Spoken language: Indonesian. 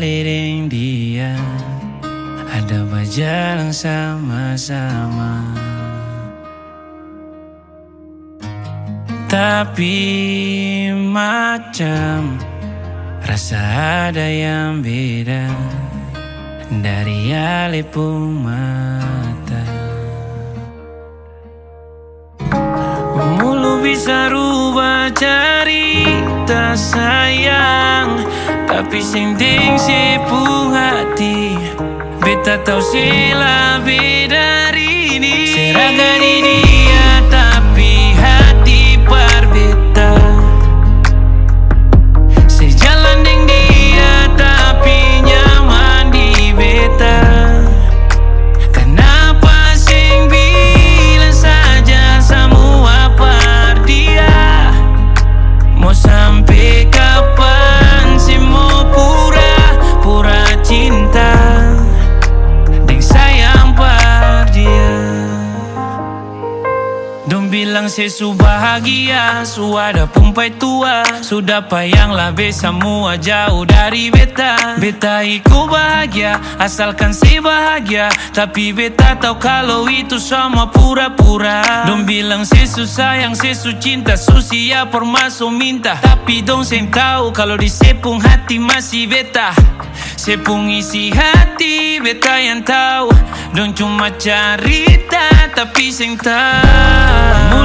balik dengan dia, ada berjalan sama-sama. Tapi macam rasa ada yang beda dari alipung mata. Mulu bisa rubah cerita sayang, tapi sing ding sepung hati. Beta tahu si lebih dari ini. Seragam di dia tapi hati berbeda. Sejalan dengan dia tapi nyaman di beta. Kenapa sing bilang saja semua per dia? Mau sampai kapan sih mau pura-pura cinta dengan sayang per dia? Dong bilang sesu bahagia, su ada pumpai tua. Sudah payanglah be semua jauh dari beta. Beta ikut bahagia, asalkan si bahagia. Tapi beta tahu kalau itu semua pura-pura. Dong bilang sesu sayang, sesu cinta, su siap masuk minta. Tapi dong sen tahu kalau di sepung hati masih beta. Sepung isi hati beta yang tahu. Dong cuma cerita tapi sen tahu.